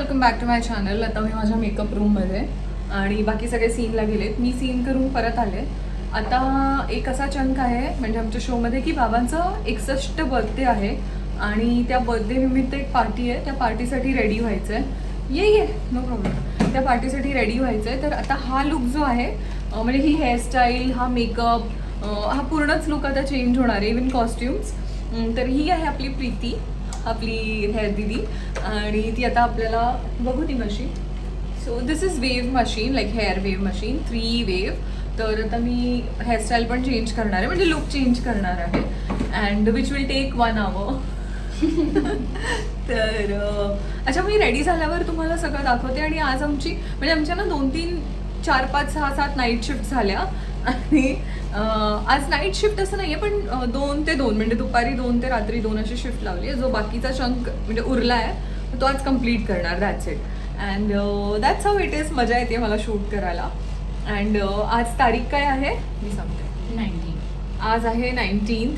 Welcome back to my channel. आता मी माझ्या मेकअप रूममध्ये आणि बाकी सगळे सीनला गेलेत. मी सीन करून परत आले. आता एक असा चंक आहे म्हणजे आमच्या शोमध्ये की बाबांचा 61 बर्थडे आहे आणि त्या बर्थडे निमित्त एक पार्टी आहे. त्या पार्टीसाठी रेडी व्हायचं आहे. ये नो प्रॉब्लेम. त्या पार्टीसाठी रेडी व्हायचं आहे. तर आता हा लुक जो आहे म्हणजे ही हेअरस्टाईल, हा मेकअप, हा पूर्णच लुक आता चेंज होणार आहे. Even costumes. तर ही आहे आपली प्रीती, आपली हेअर दिदी, आणि ती आता आपल्याला बघू ती machine. So this is wave machine, like hair wave machine, 3 wave. तर आता मी हेअरस्टाईल पण चेंज करणार आहे, म्हणजे लुक चेंज करणार आहे. And which will take 1 hour. तर अच्छा, मी रेडी झाल्यावर तुम्हाला सगळं दाखवते. आणि आज आमची म्हणजे आमच्या ना 2, 3, 4, 5, 6, 7 नाईट शिफ्ट झाल्या. आणि आज नाईट शिफ्ट असं नाही आहे, पण 2 ते 2 म्हणजे दुपारी 2 ते रात्री 2 अशी शिफ्ट लावली आहे. जो बाकीचा चंक म्हणजे उरला आहे तो आज कम्प्लीट करणार. That's it. And that's how it is. मजा येते मला शूट करायला. अँड आज तारीख काय आहे मी सांगते. 19. आज आहे 19.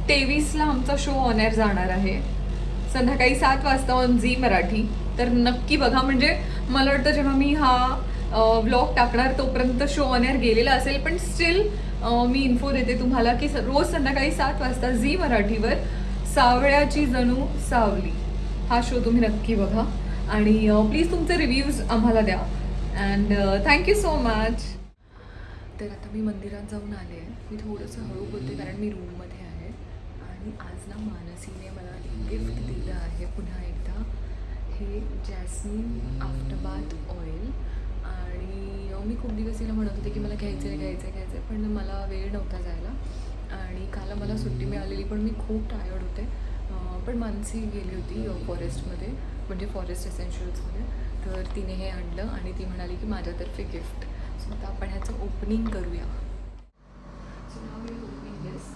23ला आमचा शो ऑन एअर जाणार आहे संध्याकाळी 7 वाजता ऑन झी मराठी. तर नक्की बघा. म्हणजे मला वाटतं जेव्हा मी हा व्लॉग टाकणार तोपर्यंत शो ऑन एअर गेलेला असेल, पण स्टील मी इन्फो देते तुम्हाला की रोज संध्याकाळी 7 वाजता झी मराठीवर सावळ्याची जणू सावली हा शो तुम्ही नक्की बघा. आणि प्लीज तुमचे रिव्ह्यूज आम्हाला द्या. And thank you so much. तर आता मी मंदिरात जाऊन आले आहे. मी थोडंसं हळू बोलते कारण मी रूममध्ये आहे. आणि आज ना मानसीने मला एक गिफ्ट दिलं आहे पुन्हा एकदा. हे जॅस्मिन आफ्टर बाथ ऑइल. आणि मी खूप दिवस तिला म्हणत होते की मला घ्यायचं आहे, पण मला वेळ नव्हता जायला. आणि काल मला सुट्टी मिळालेली, पण मी खूप टायर्ड होते. पण मानसी गेली होती फॉरेस्टमध्ये, म्हणजे फॉरेस्ट एसेन्शियल्समध्ये. तर तिने हे आणलं आणि ती म्हणाली की माझ्यातर्फे गिफ्ट. सो आता आपण ह्याचं ओपनिंग करूया. सो नाव विल ओपनिंग दिस.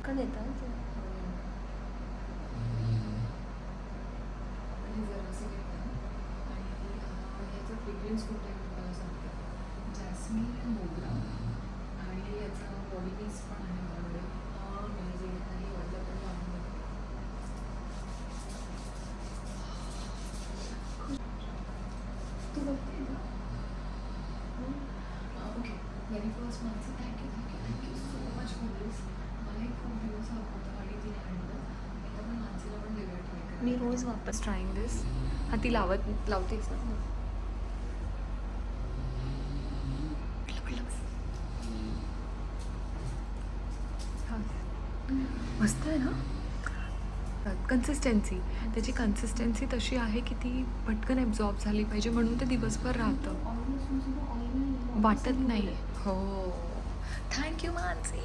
का देतात? फ्रेग्रन्स कोणता आहे मला सांगते. जॅस्मिन मोगरा. आणि याचा बॉडी मिस्ट पण आहे माझ्याकडे. म्हणजे जे काही वाटलं पण लावून तू बघते ना. Okay, very first Mansi, thank you so much for this. मलाही खूप दिवस हवं होतं आणि तिने आणलं. एकदा पण मानसीला पण देऊया ट्राय करा. मी रोज वापस ट्राईंग दिस. हा ती लावतेच ना. मस्त आहे ना. कन्सिस्टन्सी, त्याची कन्सिस्टन्सी तशी आहे की ती पटकन ॲब्झॉर्ब झाली पाहिजे, म्हणून ते दिवसभर राहतं, वाटत नाही. हो, थँक्यू मानसी.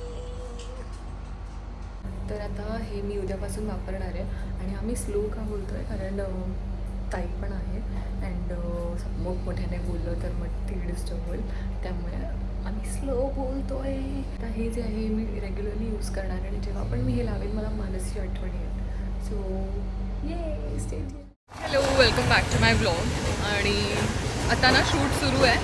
तर आता हे मी उद्यापासून वापरणार आहे. आणि आम्ही स्लो का बोलतो आहे कारण ताई पण आहे. अँड मोठमोठ्याने बोललं तर मग ती डिस्टर्ब होईल, त्यामुळे आम्ही स्लो बोलतो आहे. आता हे जे आहे मी रेग्युलरली यूज करणार आणि जेव्हा पण मी हे लावेल मला मानसी आठवण येईल. So yeah stay tune. Hello, welcome back to my vlog. आणि आता ना शूट सुरू आहे,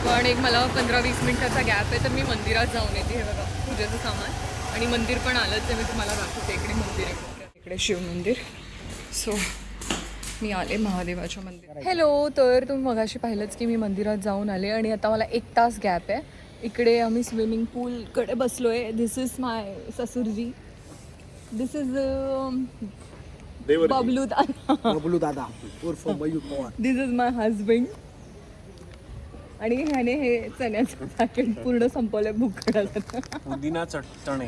पण एक मला 15-20 मिनिटाचा गॅप आहे. तर मी मंदिरात जाऊन येते. हे बघा पूजेचं सामान. आणि मंदिर पण आलंच आहे, मी तुम्हाला दाखवते. इकडे मंदिर आहे, इकडे शिव मंदिर. सो मी आले महादेवाच्या मंदिरात. हॅलो. तर तुम्ही मगाशी पाहिलंच की मी मंदिरात जाऊन आले आणि आता मला 1 तास गॅप आहे. इकडे आम्ही स्विमिंग पूलकडे बसलो आहे. दिस इज माय ससुरजी. This is Bablu dada. उर्फ Mayur Pawar. This is my husband. आणि ह्याने हे चण्याचं पॅकेट पूर्ण संपवलंय भुकड्याला. पुदिना चटणे.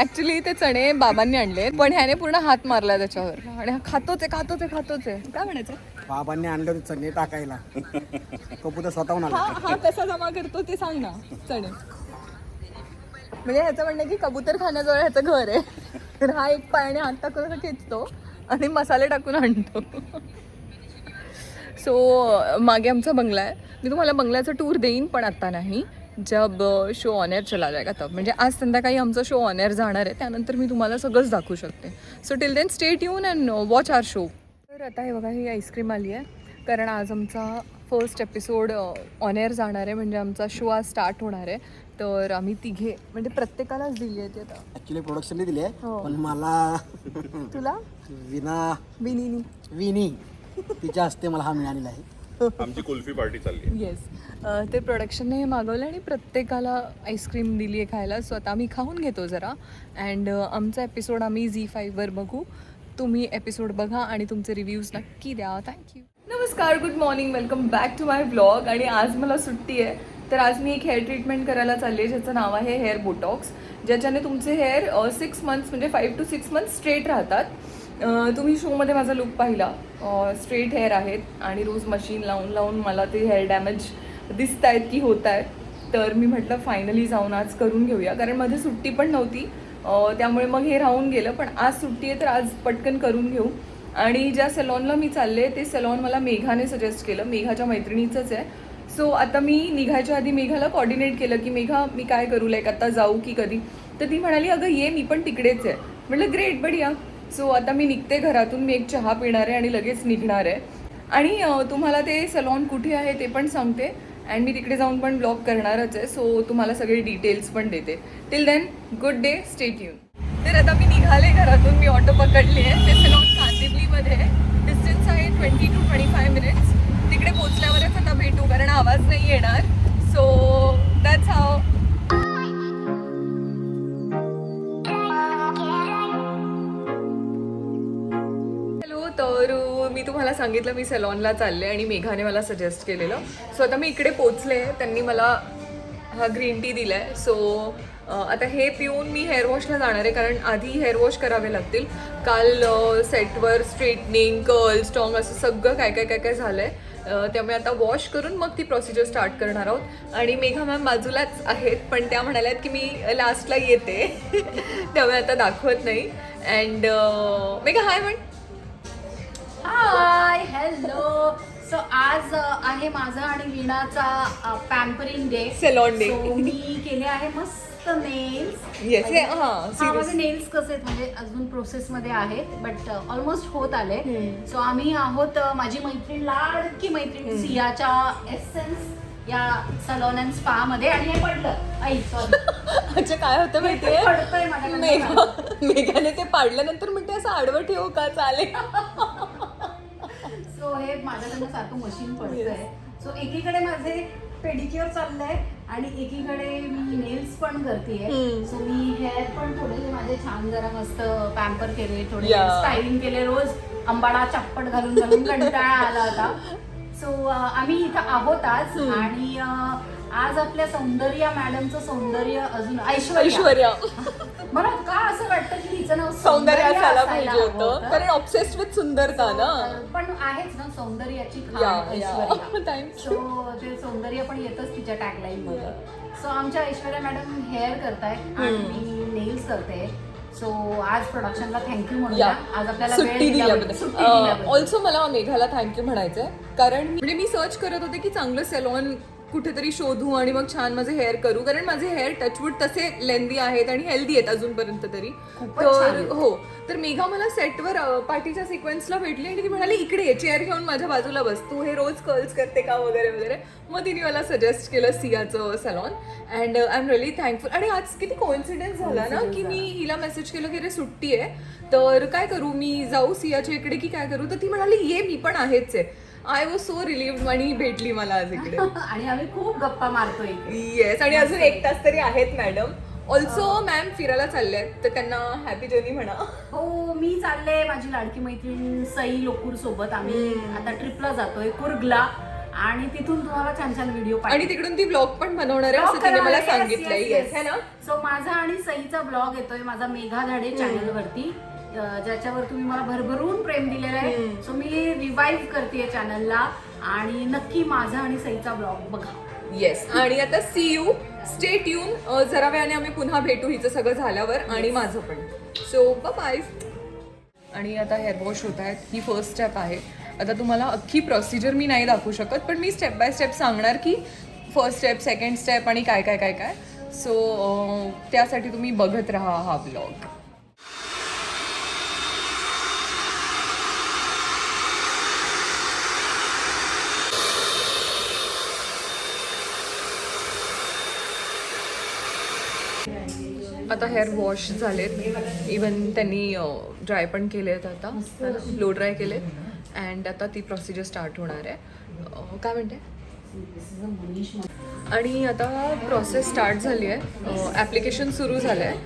ऍक्च्युली ते चणे बाबांनी आणले, पण ह्याने पूर्ण हात मारलाय त्याच्यावर आणि खातोच आहे. काय म्हणायचं? बाबांनी आणलं होते चणे टाकायला. कबूतर स्वतःहून आला. हा कसा जमा करतो ते सांग ना. चणे म्हणजे ह्याचं म्हणणं की कबूतर खाण्याजवळ ह्याचं घर आहे. तर हा एक पायाने हात टाकून खेचतो आणि मसाले टाकून आणतो. सो मागे आमचा बंगला आहे. मी तुम्हाला बंगल्याचं टूर देईन, पण आत्ता नाही. जब शो ऑन एअर चला जाएगा तब. म्हणजे आज संध्याकाळी आमचा शो ऑन एअर जाणार आहे, त्यानंतर मी तुम्हाला सगळंच दाखवू शकते. So till then stay tune and watch our show. तर आता हे बघा ही आईस्क्रीम आली आहे कारण आज आमचा फर्स्ट एपिसोड ऑन एअर जाणार आहे म्हणजे आमचा शो आज स्टार्ट होणार आहे. तर आम्ही तिघे म्हणजे प्रत्येकालाच दिली आहे ती आता. ऍक्च्युली प्रोडक्शनने दिली आहे हो. पण मला तुला विनी तिच्या हस्ते मला हा मिळालेला आहे. आमची कुल्फी पार्टी चालली आहे. येस ते प्रोडक्शनने हे मागवलं आणि प्रत्येकाला आईस्क्रीम दिली आहे खायला. सो आता आम्ही खाऊन घेतो जरा अँड आमचा एपिसोड आम्ही ZEE5वर बघू. तुम्ही एपिसोड बघा आणि तुमचे रिव्ह्यूज नक्की द्या. थँक्यू. नमस्कार, good morning, welcome back to my blog. आणि आज मला सुट्टी आहे तर आज मी एक हेअर ट्रीटमेंट करायला चालली आहे ज्याचं नाव आहे हेअर बोटॉक्स, ज्याच्याने तुमचे हेअर 6 मंथ्स म्हणजे 5 to 6 मंथ्स स्ट्रेट राहतात. तुम्ही शोमध्ये माझा लुक पाहिला, स्ट्रेट हेअर आहेत आणि रोज मशीन लावून लावून मला ते हेअर डॅमेज दिसत आहेत की होत आहेत. तर मी म्हटलं फायनली जाऊन आज करून घेऊया कारण मध्ये सुट्टी पण नव्हती त्यामुळे मग हे राहून गेलं. पण आज सुट्टी आहे तर आज पटकन करून घेऊ. आणि ज्या सलॉनला मी चालले ते सलॉन मला मेघाने सजेस्ट केलं, मेघाच्या मैत्रिणीचंच आहे. सो आता मी निघायच्या आधी मेघाला कॉर्डिनेट केलं की मेघा मी काय करू, लाईक आता जाऊ की कधी. तर ती म्हणाली अगं ये मी पण तिकडेच आहे. म्हटलं ग्रेट बढिया. सो आता मी निघते घरातून, मी एक चहा पिणार आहे आणि लगेच निघणार आहे. आणि तुम्हाला ते सलॉन कुठे आहे ते पण सांगते अँड मी तिकडे जाऊन पण ब्लॉग करणारच आहे. सो तुम्हाला सगळे डिटेल्स पण देते. Till then good day, stay tune. तर आता मी निघाले घरातून, मी ऑटो पकडली आहे. ते सलॉन कांदिवलीमध्ये आहे, डिस्टन्स आहे 20 to 25 मिनिट्स. तिकडे पोचल्यावरच आता भेटू कारण आवाज नाही येणार. So that's how. हॅलो, तर मी तुम्हाला सांगितलं मी सलॉनला चालले आणि मेघाने मला सजेस्ट केलेलं. सो आता मी इकडे पोचले, त्यांनी मला हा ग्रीन टी दिला आहे. सो आता हे पिऊन मी हेअर वॉशला जाणार आहे कारण आधी हेअर वॉश करावे लागतील. काल सेटवर स्ट्रेटनिंग, कर्ल, स्ट्रॉंग असं सगळं काय काय काय काय झालं आहे. त्यामुळे आता वॉश करून मग ती प्रोसिजर स्टार्ट करणार आहोत. आणि मेघा मॅम बाजूलाच आहेत पण त्या म्हणाल्यात की मी लास्टला येते त्यामुळे आता दाखवत नाही. अँड मेघा हाय म्हण. Hi hello. सो आज आहे माझा आणि वीणाचा pampering day, salon day. So मी केले आहे मस्त नेल्स. येस माझे नेल्स कसे आहेत म्हणजे अजून प्रोसेस मध्ये आहेत बट ऑलमोस्ट होत आले. सो आम्ही आहोत माझी मैत्रीण, लाडकी मैत्रीण सियाच्या एसेन्स या सलॉन अँड स्पा मध्ये. आणि हे पडलं आई सॉरी. अच्छा काय होतं माहितीये, पडतंय माझ्याकडे. मेघाने ते पाडल्यानंतर म्हणते असं आडवं ठेवू का चालेल. सो हे माझ्याकडनं सारखं मशीन पडतंय. सो एकीकडे माझे पेडिक्युअर चाललंय आणि एकीकडे मी नेल्स पण करतेय. सो मी हेअर पण थोडे माझे छान जरा मस्त पॅम्पर केले, थोडे स्टायलिंग केले. रोज अंबाडा चप्पट घालून घालून कंटाळा आला होता. सो आम्ही इथं आहोत आज. आणि आज आपल्या सौंदर्या मॅडमचं सौंदर्य अजून ऐश्वर्या मला का असं वाटतं की हिचं नाव सौंदर्य असायला असायला पाहिजे हवं होतं कारण ऑब्सेस्ड विथ सुंदरता ना. पण आहेच ना सौंदर्याची या, खाण या. ऐश्वर्या. Thank you. सो ते सौंदर्य पण येतच तिच्या टॅगलाईन मध्ये. सो आमच्या ऐश्वर्या मॅडम हेअर करतायत आणि मी नेल्स करते. सो आज प्रोडक्शनला थँक्यू म्हणूया. आज आपल्याला वेळ सुट्टी दिल्याबद्दल. सुट्टी दिल्याबद्दल. ऑल्सो मला मेघाला थँक्यू म्हणायचंय कारण म्हणजे मी सर्च करत होते की चांगलं सॅलॉन कुठेतरी शोधू आणि मग छान माझे हेअर करू कारण माझे हेअर टचवूड तसे लेंदी आहेत आणि हेल्दी आहेत अजूनपर्यंत तरी. तर हो, तर मेघा मला सेटवर पार्टीच्या सिक्वेन्सला भेटली आणि ती म्हणाली इकडे ये, चेअर घेऊन माझ्या बाजूला बस, तू हे रोज कर्ल्स करते का वगैरे वगैरे. मग तिने मला सजेस्ट केलं सियाचं salon and I am really thankful. आणि आज किती कोइन्सिडन्स झाला ना की मी हिला मेसेज केलं की अरे सुट्टी आहे तर काय करू, मी जाऊ सियाच्या इकडे की काय करू. तर ती म्हणाली ये मी पण आहेच आहे. आय वॉज सो रिलीव्ड आणि भेटली मला आज इकडे. आणि आम्ही खूप गप्पा मारतोय. येस, आणि अजून 1 तास तरी आहेत मॅडम. ऑल्सो मॅम फिरायला चालले आहेत तर त्यांना हॅपी जर्नी म्हणा. हो, मी चालले माझी लाडकी मैत्रीण सई लोकूर सोबत. आम्ही आता ट्रिपला जातोय कुर्गला आणि तिथून तुम्हाला छान छान व्हिडिओ आणि तिकडून ती ब्लॉग पण बनवणार आहे असं तिने मला सांगितलंय. येस है ना. सो माझा आणि सईचा ब्लॉग येतोय माझा मेघा धाडे चॅनल वरती, ज्याच्यावर तुम्ही मला भरभरून प्रेम दिलेलं आहे. सो मी रिवाइव्ह करते चॅनलला आणि नक्की माझा आणि सईचा ब्लॉग बघा. येस, आणि आता सी यू, स्टे ट्यून. जरा वेळाने आम्ही पुन्हा भेटू हिचं सगळं झाल्यावर आणि माझं पण. So bye. आणि आता हेअर वॉश होत आहेत, ही फर्स्ट स्टेप आहे. आता तुम्हाला अख्खी प्रोसिजर मी नाही दाखवू शकत पण मी स्टेप बाय स्टेप सांगणार की फर्स्ट स्टेप, सेकंड स्टेप आणि काय काय काय काय. सो त्यासाठी तुम्ही बघत राहा हा ब्लॉग. आता हेअर वॉश झालेत, इवन त्यांनी ड्राय पण केलेत, आता लो ड्राय केलेत अँड आता ती प्रोसिजर स्टार्ट होणार आहे. काय म्हणते? आणि आता प्रोसेस स्टार्ट झाली आहे, ॲप्लिकेशन सुरू झालं आहे.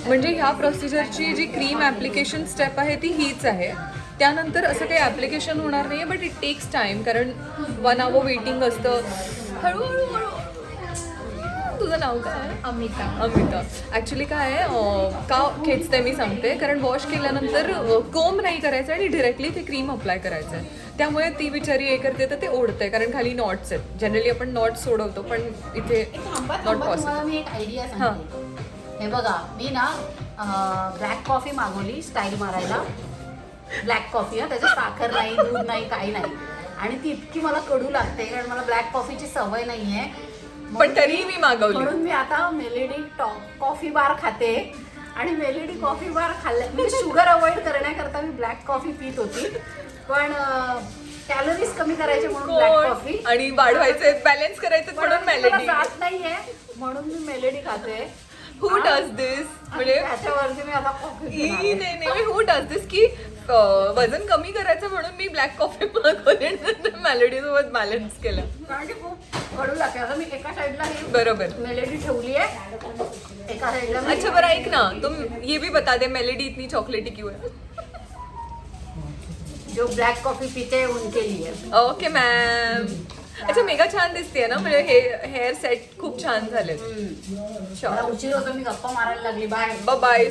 म्हणजे ह्या प्रोसिजरची जी क्रीम ॲप्लिकेशन स्टेप आहे ती हीच आहे. त्यानंतर असं काही ॲप्लिकेशन होणार नाही आहे, बट इट टेक्स टाईम, कारण 1 hour वेटिंग असतं. हळूहळू तुझं नाव काय आहे? अमिता. ॲक्च्युली काय आहे, का खेचते मी सांगते, कारण वॉश केल्यानंतर कोंब नाही करायचं आणि डिरेक्टली ते क्रीम अप्लाय करायचं आहे. त्यामुळे ती बिचारी हे करते तर ते ओढते, कारण खाली नॉट्स आहेत. जनरली आपण नॉट्स सोडवतो, पण इथे नॉट पॉसिबल. मी एक आयडिया सांगते. हे बघा, मी ना ब्लॅक कॉफी मागवली स्टाईल मारायला. ब्लॅक कॉफी, त्याच्यात साखर नाही, दूध नाही, काही नाही. आणि ती इतकी मला कडू लागते, कारण मला ब्लॅक कॉफीची सवय नाही आहे. पण तरीही मी मागवली. म्हणून मी आता मेलेडी कॉफी बार खाते. आणि मेलेडी कॉफी बार खाल्ल्या, म्हणजे शुगर अवॉइड करण्याकरता मी ब्लॅक कॉफी पित होती, पण कॅलरीज कमी करायचे म्हणून ब्लॅक कॉफी आणि वाढवायचे, बॅलन्स करायचे म्हणून मेलेडी जात नाहीये, म्हणून मी मेलेडी खाते. हू डज दिस? म्हणजे त्याच्यावरती मी आता कॉफी नाही, हू डज दिस की वजन कमी करायचं म्हणून मी ब्लॅक कॉफी मागवली, मेलेडी सोबत बॅलन्स केलं. कारण की खूप कडू लागते. आता मी एका साईडला ही बरोबर मेलेडी ठेवली आहे, एका साईडला मी अच्छा बरं ऐक ना, तुम ये भी बता दे मेलेडी इतनी चॉकलेटी क्यों है? जो ब्लॅक कॉफी पीते उनके लिए. Okay ma'am. अच्छा मेगा छान दिसते ना, म्हणजे हेअर सेट खूप छान झाले. मला उशीर होतो, मी गप्पा मारायला लागली. Bye bye.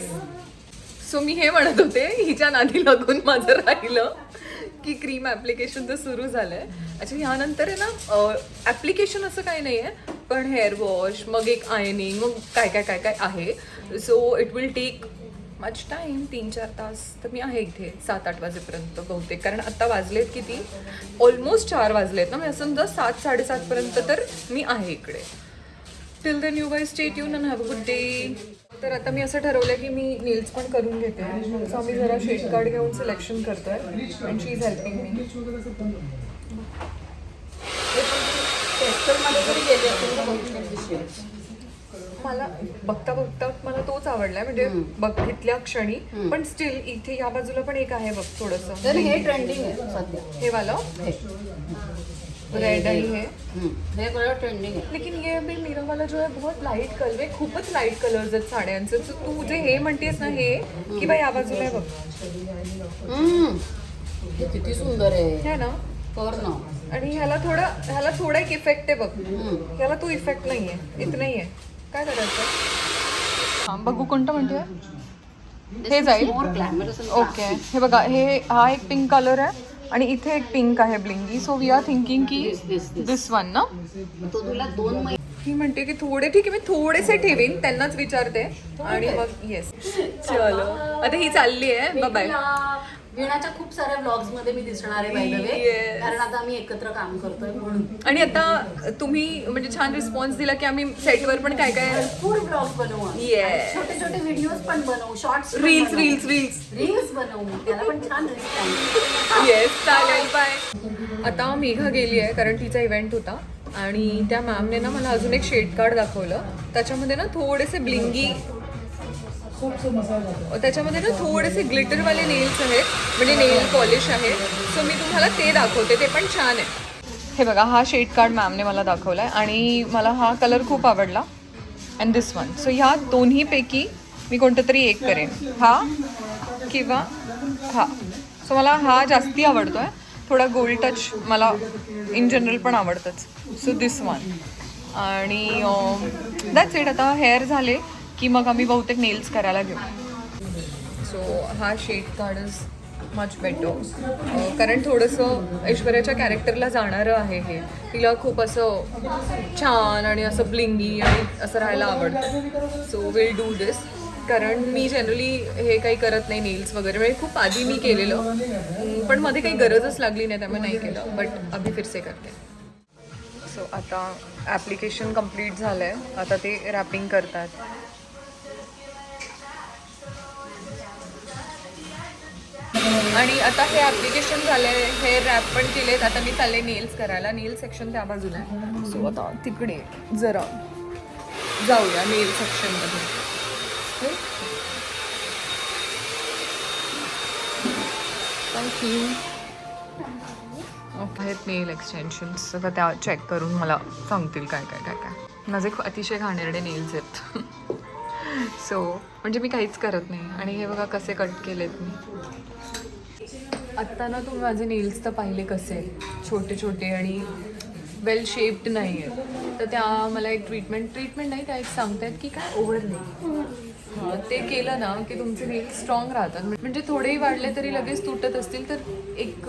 सो मी हे म्हणत होते, हिच्या नादी लागून माझं राहिलं की क्रीम ॲप्लिकेशन तर सुरू झालंय. अच्छा ह्यानंतर आहे ना ॲप्लिकेशन असं काही नाही आहे, पण हेअर वॉश, मग एक आयनिंग, मग काय काय काय काय आहे. So it will take much time, 3-4 तास. तर मी आहे इथे 7-8 वाजेपर्यंत बहुतेक, कारण आत्ता वाजलेत किती, ऑलमोस्ट 4 वाजलेत ना, मी असं समजा 7-7:30 पर्यंत तर मी आहे इकडे. Till then you guys stay tune and have a good day. तर आता मी असं ठरवलं की मी नेल्स पण करून घेते. सो आम्ही जरा शेड कार्ड घेऊन सिलेक्शन करतोय and she is helping me. टेक्स्चरमध्ये जरी गेले असेल तर बहुत दिसते. मला बघता बघता मला तोच आवडलाय, म्हणजे बघितल्या क्षणी. पण स्टील इथे या बाजूला पण एक आहे बघ थोडंसं. तर हे ट्रेंडिंग आहे सध्या, हे वाला रेड आणि हे कलर ट्रेंडिंग आहे. लेकिन ये अभी मेरा वाला जो है बहुत लाइट कलर है, खूपच लाईट कलर्स आहेत साड्यांचे. तर तू जे हे म्हणतेस ना हे की बाई या बाजूला आहे बघ, हे किती सुंदर आहे. है ना? कर ना. आणि ह्याला थोडा एक इफेक्ट आहे बघ, ह्याला तो इफेक्ट नाही आहे, इथं नाही आहे. काय करायचं? हां बघू कोणतं म्हणते हे जाईल. ओके हे बघा, हा एक पिंक कलर आहे आणि इथे एक पिंक आहे blingy. So we are thinking की दिस वन ना. तो तुला 2 महिने ही म्हणते की थोडे, ठीक आहे मी थोडेसे ठेवीन, त्यांनाच विचारते आणि मग येस. चलो आता ही चालली आहे, बाय. वीणाच्या खूप साऱ्या व्लॉग्स मध्ये मी दिसणार आहे बाय द वे, कारण आता आम्ही एकत्र काम करतोय म्हणून. आणि आता तुम्ही म्हणजे छान रिस्पॉन्स दिला की आम्ही सेटवर पण काय काय भरपूर ब्लॉग्स बनवू, छोटे छोटे व्हिडिओज पण बनवू, शॉर्ट्स, रील्स बनवू, त्याला पण छान रिस्पॉन्स. येस चालेल बाय. आता मेघा गेली आहे कारण तिचा इव्हेंट होता आणि त्या मॅमने ना मला अजून एक शेड कार्ड दाखवलं. त्याच्यामध्ये ना थोडेसे ब्लिंगी, त्याच्यामध्ये ना थोडेसे ग्लिटरवाले नेल्स आहेत, म्हणजे नेल पॉलिश आहे. सो मी तुम्हाला ते दाखवते, ते पण छान आहे. हे बघा हा शेड कार्ड मॅमने मला दाखवला आहे आणि मला हा कलर खूप आवडला अँड दिस वन. सो ह्या दोन्हीपैकी मी कोणतं तरी एक करेन, हा किंवा हा. सो मला हा जास्ती आवडतो आहे, थोडा गोल्ड टच मला इन जनरल पण आवडतंच. सो दिस वन आणि दॅट्स इट. आता हेअर झाले की मग आम्ही बहुतेक नेल्स करायला घेऊ. सो हा shade card is much better, कारण थोडंसं ऐश्वर्याच्या कॅरेक्टरला जाणारं आहे हे. तिला खूप असं छान आणि असं ब्लिंगी आणि असं राहायला आवडतं. सो विल डू दिस, कारण मी जनरली हे काही करत नाही नेल्स वगैरे, म्हणजे खूप आधी मी केलेलं पण मध्ये काही गरजच लागली नाही त्यामुळे नाही केलं, बट अभी फिरसे करते. सो आता ॲप्लिकेशन कंप्लीट झालं आहे, आता ते रॅपिंग करतात. आणि आता हे ॲप्लिकेशन झालं आहे, हेअर रॅप पण केलेत. आता मी चालले नेल्स करायला, नेल सेक्शन त्या बाजूला आहे. सो आता तिकडे जरा जाऊया नेल सेक्शनमध्ये. थँक्यू. आहेत नेल एक्सटेन्शन्स, सगळं त्या चेक करून मला सांगतील काय काय काय काय. माझे अतिशय घाणेरडे नेल्स आहेत. सो म्हणजे मी काहीच करत नाही. आणि हे बघा कसे कट केलेत मी. आत्ता ना तुम्ही माझे नेल्स तर पाहिले कसे छोटे छोटे आणि वेल शेप्ड नाही आहेत. तर त्या मला एक ट्रीटमेंट नाही, त्या एक सांगतायत की काय ओव्हरले ते केलं ना की तुमचे नेल्स स्ट्रॉंग राहतात. म्हणजे थोडेही वाढले तरी लगेच तुटत असतील तर एक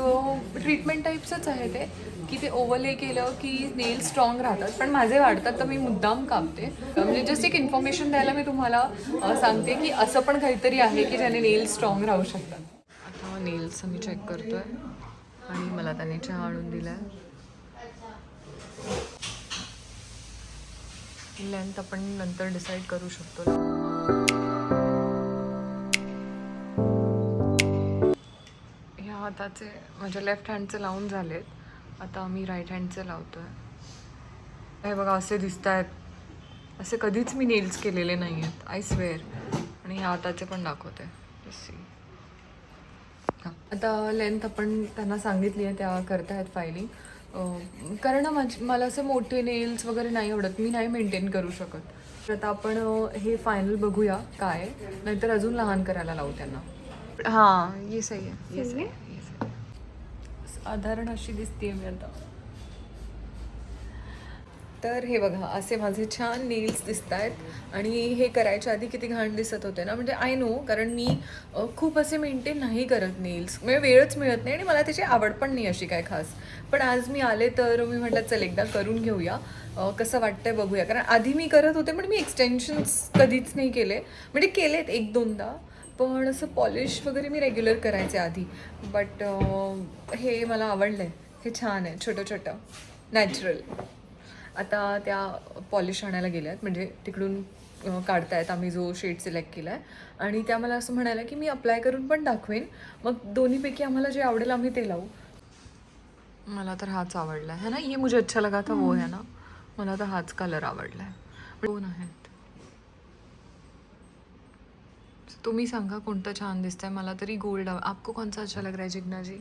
ट्रीटमेंट टाईप्सच आहे ते, की ते ओव्हरले केलं की नेल स्ट्रॉंग राहतात. पण माझे वाढतात तर मी मुद्दाम कापते. म्हणजे जस्ट एक इन्फॉर्मेशन द्यायला मी तुम्हाला सांगते की असं पण काहीतरी आहे की ज्याने नेल स्ट्रॉंग राहू शकतात. आता नेल्स मी चेक करतोय आणि मला त्याने चहा आणून दिलाय. लेंथ आपण नंतर डिसाईड करू शकतो. ह्या हाताचे माझ्या लेफ्ट हँडचे लावून झालेत. आता मी राईट हँडचे लावतोय. हे बघा असे दिसत आहेत. असे कधीच मी नेल्स केलेले नाही आहेत, आय स्वेअर. आणि ह्या हाताचे पण दाखवते. आता लेंथ आपण त्यांना सांगितली आहे, त्या करतायत फायलिंग. कारण ना मला असं मोठे नेल्स वगैरे नाही आवडत, मी नाही मेंटेन करू शकत. तर आता आपण हे फायनल बघूया काय, नाहीतर अजून लहान करायला लावू त्यांना. हां ये सही आहे, ये सही आहे, ये सही आहे. साधारण अशी दिसते मी आता. तर हे बघा असे माझे छान नेल्स दिसत आहेत. आणि हे करायच्या आधी किती घाण दिसत होते ना. म्हणजे आय नो, कारण मी खूप असे मेंटेन नाही करत नेल्स, म्हणजे वेळच मिळत नाही आणि मला त्याची आवड पण नाही अशी काय खास. पण आज मी आले तर मी म्हटलं चल एकदा करून घेऊया, कसं वाटतंय बघूया. कारण आधी मी करत होते पण मी एक्सटेन्शन्स कधीच नाही केले. म्हणजे केलेत 1-2दा, पण असं पॉलिश वगैरे मी रेग्युलर करायचे आधी. बट हे मला आवडलं आहे, हे छान आहे, छोटं छोटं नॅचरल. आता त्या पॉलिश आणायला गेल्या आहेत, म्हणजे तिकडून काढतायत आम्ही जो शेड सिलेक्ट केला आहे. आणि त्या मला असं म्हणायला की मी अप्लाय करून पण दाखवेन, मग दोन्हीपैकी आम्हाला जे आवडेल आम्ही ते लावू. मला तर हाच आवडला आहे ना, ये मुझे अच्छा लगा था वो है ना. मला तर हाच कलर आवडला आहे. दोन आहेत. तुम्ही सांगा कोणतं छान दिसतंय. मला तरी गोल्ड आपको कौन सा अच्छा लग रहा है जिग्ना जी?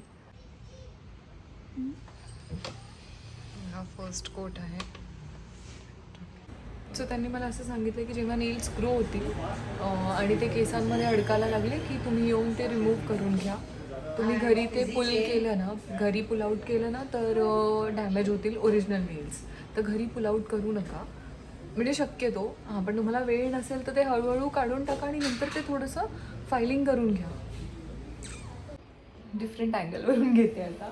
हा फर्स्ट कोट आहे. सो त्यांनी मला असं सांगितलं की जेव्हा नेल्स ग्रो होतील आणि ते केसांमध्ये अडकायला लागले की तुम्ही येऊन ते रिमूव्ह करून घ्या. तुम्ही घरी ते पुल केलं ना, घरी पुल आउट केलं ना तर डॅमेज होतील ओरिजिनल नेल्स. तर घरी पुल आउट करू नका, म्हणजे शक्यतो. हां, पण तुम्हाला वेळ नसेल तर ते हळूहळू काढून टाका आणि नंतर ते थोडंसं फायलिंग करून घ्या. डिफरंट अँगलवरून घेते आता.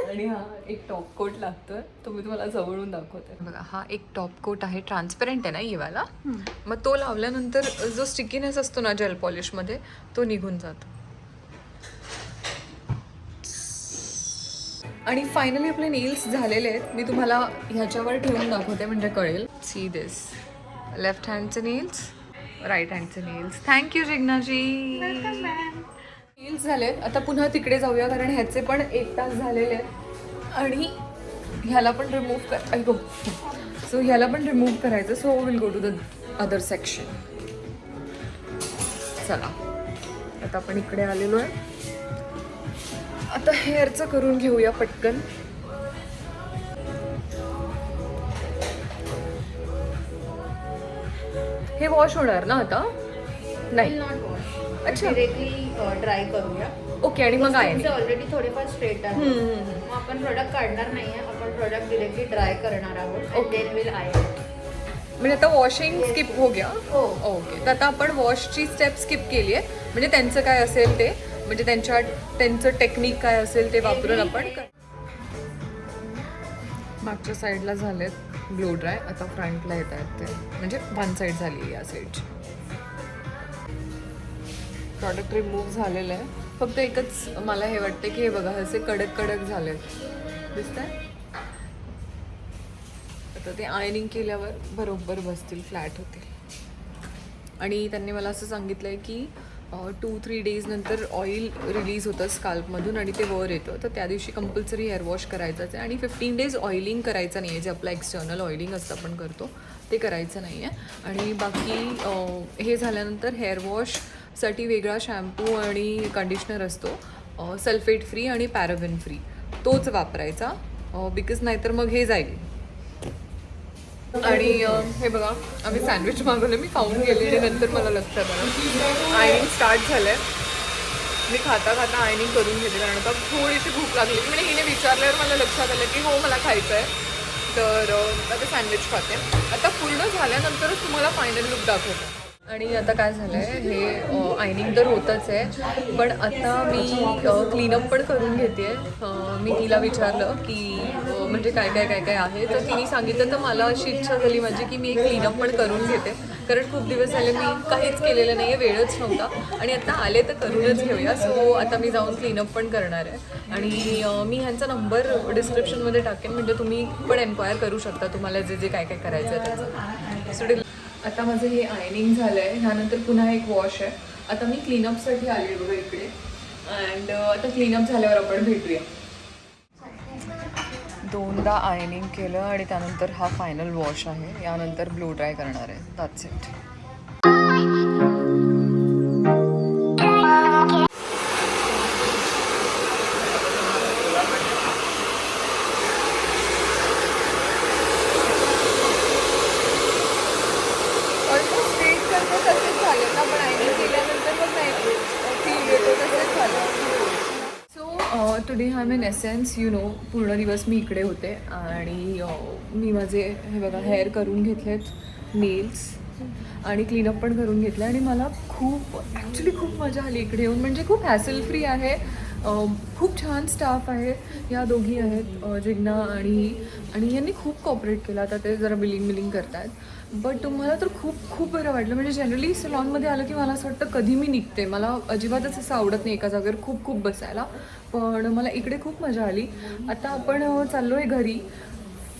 आणि हा एक टॉप कोट लागतोय, तो मी तुम्हाला जवळून दाखवते. बघा हा एक टॉप कोट आहे, ट्रान्सपरंट आहे ना ये वाला. मग तो लावल्यानंतर जो स्टिकीनेस असतो ना जेल पॉलिशमध्ये तो निघून जातो. आणि फायनली आपले नेल्स झालेले आहेत. मी तुम्हाला ह्याच्यावर ठेवून दाखवते म्हणजे कळेल. सी दिस, लेफ्ट हँडचे नेल्स, राईट हँडचे नेल्स. थँक्यू जिग्नाजी. नेल्स झालेत. आता पुन्हा तिकडे जाऊया कारण ह्याचे पण 1 तास झालेले आहेत. आणि ह्याला पण रिमूव्ह सो ह्याला पण रिमूव्ह करायचं. So will go to the other section. चला आता आपण इकडे आलेलो आहे. आता हेअरचं करून घेऊया पटकन. हे वॉश होणार ना आता? नाही, नॉट वॉश. अच्छा. डिरेक्टली ड्राय करूया. ओके. आणि मग आहे ऑलरेडी थोडेफार स्ट्रेट आहे. मग आपण प्रोडक्ट काढणार नाहीये, आपण प्रोडक्ट डिरेक्टली ड्राय करणार आहोत. Then will I. म्हणजे आता वॉशिंग स्किप हो गया. हो. ओके. तर आता आपण वॉशची स्टेप स्किप केली आहे. म्हणजे त्यांचं काय असेल ते, म्हणजे त्यांचं टेक्निक काय असेल ते वापरून आपण मागच्या साईडला झालेत ब्लो ड्राय. आता फ्रंटला येत आहेत ते, म्हणजे 1 साईड झाली आहे या साईडची. प्रॉडक्ट रिमूव्ह झालेलं आहे. फक्त एकच मला हे वाटतं की हे बघा असे कडक कडक झालेत, दिसत आहे. आता ते आयनिंग केल्यावर बरोबर बसतील, फ्लॅट होतील. आणि त्यांनी मला असं सांगितलं आहे की 2-3 डेज नंतर ऑइल रिलीज होतं स्काल्पमधून आणि ते वर येतं, तर त्या दिवशी कंपल्सरी हेअर वॉश करायचंच आहे. आणि 15 डेज ऑइलिंग करायचं नाही आहे, जे आपलं एक्सटर्नल ऑइलिंग असतं आपण करतो ते करायचं नाही आहे. आणि बाकी हे झाल्यानंतर हेअर वॉशसाठी वेगळा शॅम्पू आणि कंडिशनर असतो, सल्फेट फ्री आणि पॅराबेन फ्री, तोच वापरायचा, बिकॉज नाहीतर मग हे जाईल. आणि हे बघा, आम्ही सँडविच मागवलं, मी खाऊन गेले आणि नंतर मला लक्षात आलं आयनिंग स्टार्ट झालं आहे. मी खाता खाता आयनिंग करून घेते, कारण आता थोडीशी भूक लागली. म्हणजे हिने विचारल्यावर मला लक्षात आलं की हो मला खायचं आहे, तर आता सँडविच खाते. आता पूर्ण झाल्यानंतरच तुम्हाला फायनल लुक दाखवतो. आणि आता काय झालं आहे, हे आयनिंग तर होतच आहे, पण आता मी क्लीनअप पण करून घेते आहे. मी तिला विचारलं की म्हणजे काय काय काय काय आहे, तर तिने सांगितलं. तर मला अशी इच्छा झाली माझी की मी एक क्लीनअप पण करून घेते, कारण खूप दिवस झाले मी काहीच केलेलं नाही आहे, वेळच नव्हता. आणि आता आले तर करूनच घेऊया. सो आता मी जाऊन क्लीनअप पण करणार आहे. आणि मी ह्यांचा नंबर डिस्क्रिप्शनमध्ये टाकेन, म्हणजे तुम्ही पण एन्क्वायर करू शकता तुम्हाला जे जे काय काय करायचं आहे त्याचं. सो आता माझं हे आयनिंग झालं आहे, ह्यानंतर पुन्हा एक वॉश आहे. आता मी क्लीनअपसाठी आली आहे बघा इकडे, अँड आता क्लीनअप झाल्यावर आपण भेटूया. 2दा आयनिंग केलं आणि त्यानंतर हा फायनल वॉश आहे. यानंतर ब्लो ड्राय करणार आहे. That's it. ऑलमोस्ट स्ट्रेट करतो तसेच झाले ना, पण आयनिंग केल्यानंतर मग नाही फील येतो तसेच झालं. So today I am in essence, you know, पूर्ण दिवस मी इकडे होते आणि मी माझे हे बघा हेअर करून घेतलेत, नेल्स आणि क्लीनअप पण करून घेतलं. आणि मला ॲक्च्युली खूप मजा आली इकडे येऊन. म्हणजे खूप हॅसल फ्री आहे, खूप छान स्टाफ आहे. या दोघी आहेत जिग्ना आणि यांनी खूप कॉपरेट केलं. आता ते जरा बिलिंग करत आहेत, बट मला तर खूप बरं वाटलं. म्हणजे जनरली सलॉनमध्ये आलं की मला असं वाटतं कधी मी निघते, मला अजिबातच असं आवडत नाही एका जागेवर खूप बसायला, पण मला इकडे खूप मजा आली. आता आपण चाललो आहे घरी.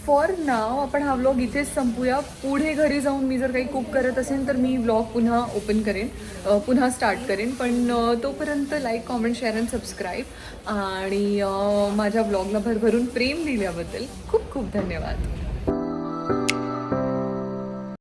फॉर नाव आपण हा व्लॉग इथेच संपूया. पुढे घरी जाऊन मी जर काही कुक करत असेल तर मी व्लॉग पुन्हा ओपन करेन, पुन्हा स्टार्ट करेन. पण तोपर्यंत like, comment, share and subscribe. आणि माझ्या व्लॉगला भरभरून प्रेम दिल्याबद्दल खूप धन्यवाद.